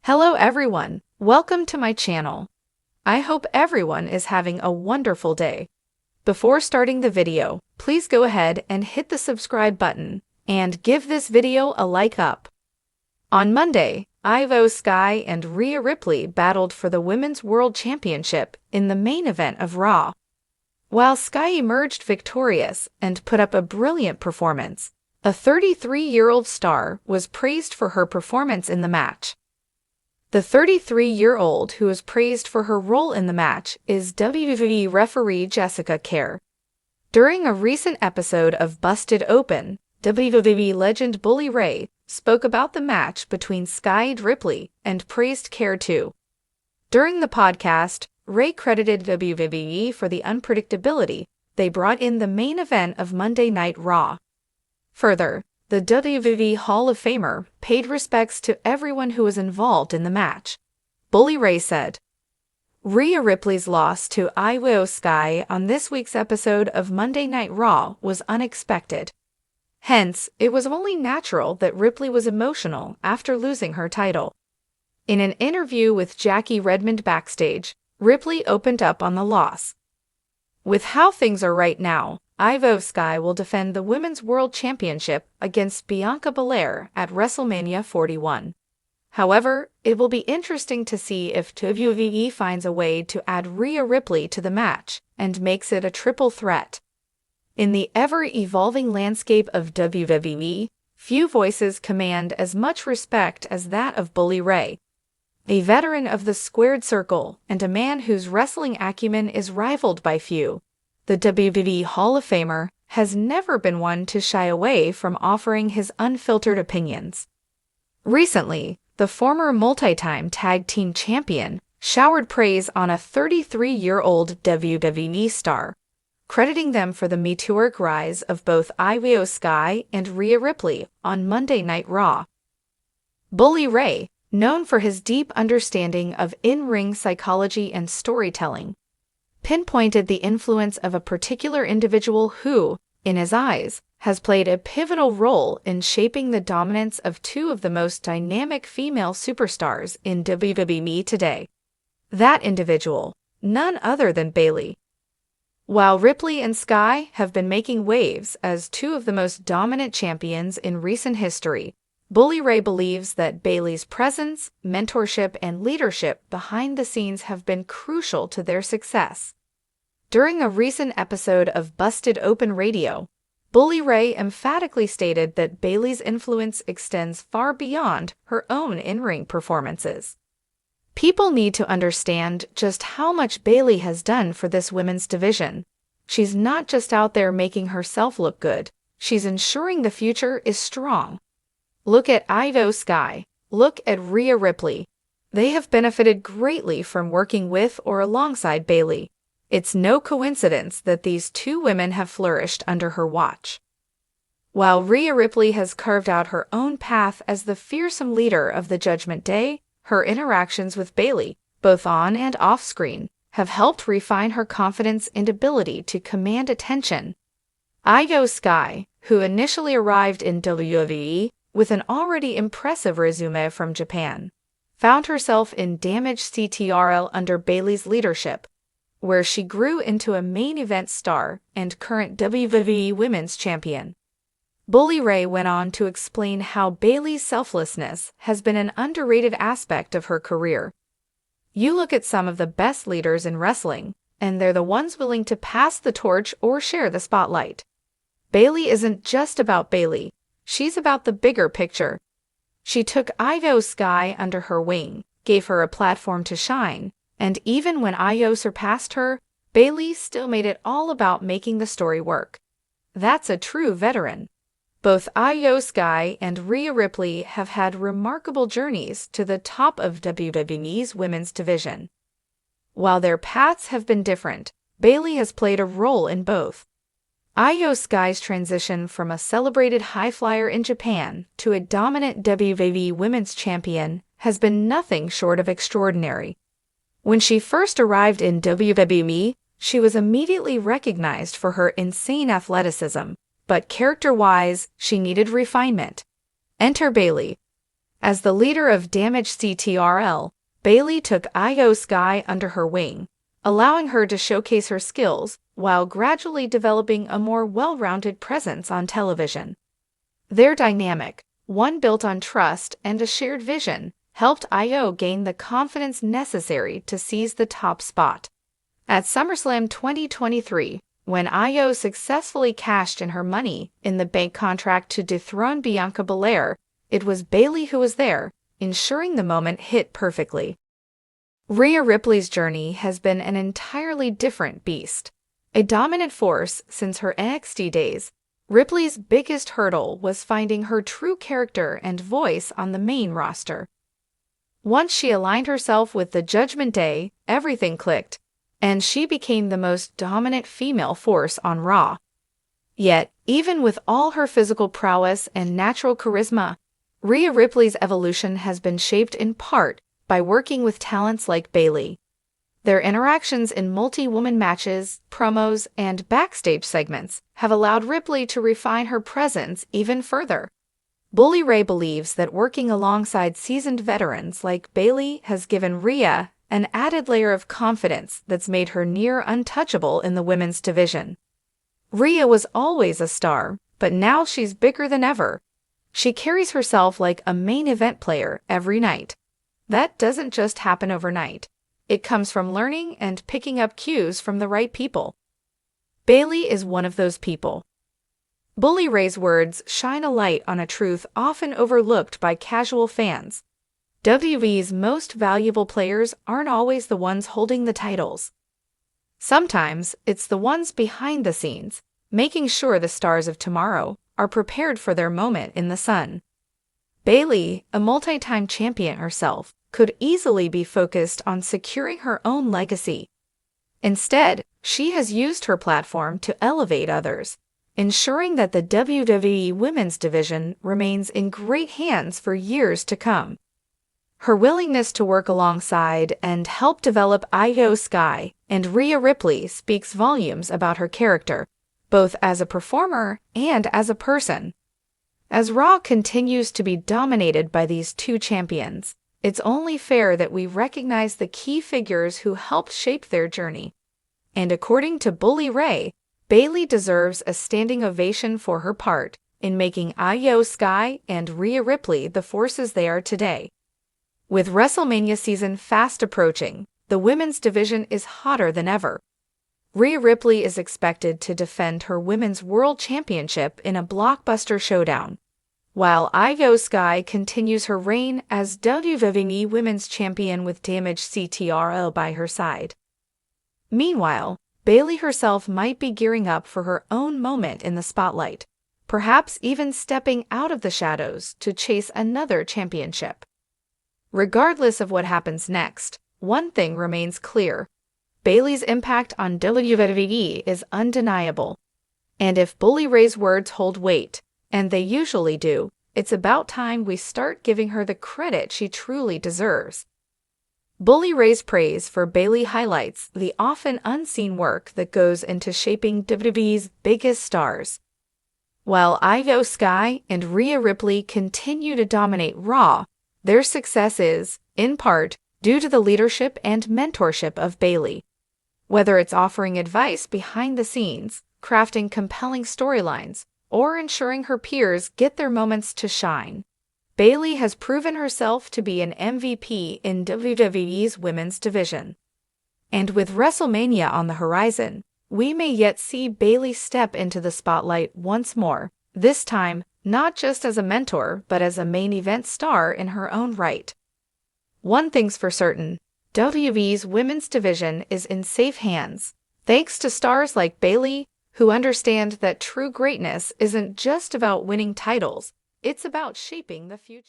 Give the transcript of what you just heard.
Hello everyone, welcome to my channel. I hope everyone is having a wonderful day. Before starting the video, please go ahead and hit the subscribe button and give this video a like up. On Monday, IYO SKY and Rhea Ripley battled for the Women's World Championship in the main event of Raw. While Sky emerged victorious and put up a brilliant performance, a 33-year-old star was praised for her performance in the match. The 33-year-old who was praised for her role in the match is WWE referee Jessica Kerr. During a recent episode of Busted Open, WWE legend Bully Ray spoke about the match between Sky and Ripley and praised Kerr too. During the podcast, Ray credited WWE for the unpredictability they brought in the main event of Monday Night Raw. Further, the WWE Hall of Famer paid respects to everyone who was involved in the match. Bully Ray said, "Rhea Ripley's loss to IYO SKY on this week's episode of Monday Night Raw was unexpected. Hence, it was only natural that Ripley was emotional after losing her title." In an interview with Jackie Redmond backstage, Ripley opened up on the loss. "With how things are right now, IYO SKY will defend the Women's World Championship against Bianca Belair at WrestleMania 41. However, it will be interesting to see if WWE finds a way to add Rhea Ripley to the match and makes it a triple threat. In the ever-evolving landscape of WWE, few voices command as much respect as that of Bully Ray. A veteran of the squared circle and a man whose wrestling acumen is rivaled by few, the WWE Hall of Famer has never been one to shy away from offering his unfiltered opinions. Recently, the former multi-time tag team champion showered praise on a 33-year-old WWE star, crediting them for the meteoric rise of both IYO SKY and Rhea Ripley on Monday Night Raw. Bully Ray, known for his deep understanding of in-ring psychology and storytelling, pinpointed the influence of a particular individual who, in his eyes, has played a pivotal role in shaping the dominance of two of the most dynamic female superstars in WWE today. That individual, none other than Bayley. While Ripley and Sky have been making waves as two of the most dominant champions in recent history, Bully Ray believes that Bayley's presence, mentorship, and leadership behind the scenes have been crucial to their success. During a recent episode of Busted Open Radio, Bully Ray emphatically stated that Bayley's influence extends far beyond her own in-ring performances. "People need to understand just how much Bayley has done for this women's division. She's not just out there making herself look good, she's ensuring the future is strong. Look at IYO SKY, look at Rhea Ripley. They have benefited greatly from working with or alongside Bayley. It's no coincidence that these two women have flourished under her watch." While Rhea Ripley has carved out her own path as the fearsome leader of the Judgment Day, her interactions with Bayley, both on and off screen, have helped refine her confidence and ability to command attention. IYO SKY, who initially arrived in WWE with an already impressive resume from Japan, found herself in Damage CTRL under Bayley's leadership, where she grew into a main event star and current WWE Women's Champion. Bully Ray went on to explain how Bayley's selflessness has been an underrated aspect of her career. "You look at some of the best leaders in wrestling, and they're the ones willing to pass the torch or share the spotlight. Bayley isn't just about Bayley. She's about the bigger picture. She took IYO SKY under her wing, gave her a platform to shine, and even when IYO surpassed her, Bayley still made it all about making the story work. That's a true veteran." Both IYO SKY and Rhea Ripley have had remarkable journeys to the top of WWE's women's division. While their paths have been different, Bayley has played a role in both. IYO SKY's transition from a celebrated high flyer in Japan to a dominant WWE Women's Champion has been nothing short of extraordinary. When she first arrived in WWE, she was immediately recognized for her insane athleticism, but character-wise, she needed refinement. Enter Bayley. As the leader of Damage CTRL, Bayley took IYO SKY under her wing, allowing her to showcase her skills while gradually developing a more well-rounded presence on television. Their dynamic, one built on trust and a shared vision, helped IYO gain the confidence necessary to seize the top spot. At SummerSlam 2023, when IYO successfully cashed in her Money in the Bank contract to dethrone Bianca Belair, it was Bayley who was there, ensuring the moment hit perfectly. Rhea Ripley's journey has been an entirely different beast. A dominant force since her NXT days, Ripley's biggest hurdle was finding her true character and voice on the main roster. Once she aligned herself with the Judgment Day, everything clicked, and she became the most dominant female force on Raw. Yet, even with all her physical prowess and natural charisma, Rhea Ripley's evolution has been shaped in part by working with talents like Bayley. Their interactions in multi-woman matches, promos, and backstage segments have allowed Ripley to refine her presence even further. Bully Ray believes that working alongside seasoned veterans like Bayley has given Rhea an added layer of confidence that's made her near untouchable in the women's division. Rhea was always a star, but now she's bigger than ever. She carries herself like a main event player every night. That doesn't just happen overnight. It comes from learning and picking up cues from the right people. Bayley is one of those people. Bully Ray's words shine a light on a truth often overlooked by casual fans. WWE's most valuable players aren't always the ones holding the titles. Sometimes it's the ones behind the scenes, making sure the stars of tomorrow are prepared for their moment in the sun. Bayley, a multi-time champion herself, could easily be focused on securing her own legacy. Instead, she has used her platform to elevate others, ensuring that the WWE Women's division remains in great hands for years to come. Her willingness to work alongside and help develop IYO SKY and Rhea Ripley speaks volumes about her character, both as a performer and as a person. As Raw continues to be dominated by these two champions, it's only fair that we recognize the key figures who helped shape their journey. And according to Bully Ray, Bayley deserves a standing ovation for her part in making IYO SKY and Rhea Ripley the forces they are today. With WrestleMania season fast approaching, the women's division is hotter than ever. Rhea Ripley is expected to defend her Women's World Championship in a blockbuster showdown, while IYO SKY continues her reign as WWE Women's Champion with Damage CTRL by her side. Meanwhile, Bayley herself might be gearing up for her own moment in the spotlight, perhaps even stepping out of the shadows to chase another championship. Regardless of what happens next, one thing remains clear. Bayley's impact on WWE is undeniable. And if Bully Ray's words hold weight, and they usually do, it's about time we start giving her the credit she truly deserves. Bully Ray's praise for Bayley highlights the often unseen work that goes into shaping WWE's biggest stars. While IYO SKY and Rhea Ripley continue to dominate Raw, their success is, in part, due to the leadership and mentorship of Bayley. Whether it's offering advice behind the scenes, crafting compelling storylines, or ensuring her peers get their moments to shine, Bayley has proven herself to be an MVP in WWE's women's division. And with WrestleMania on the horizon, we may yet see Bayley step into the spotlight once more, this time not just as a mentor but as a main event star in her own right. One thing's for certain, WWE's women's division is in safe hands, thanks to stars like Bayley, who understand that true greatness isn't just about winning titles, it's about shaping the future.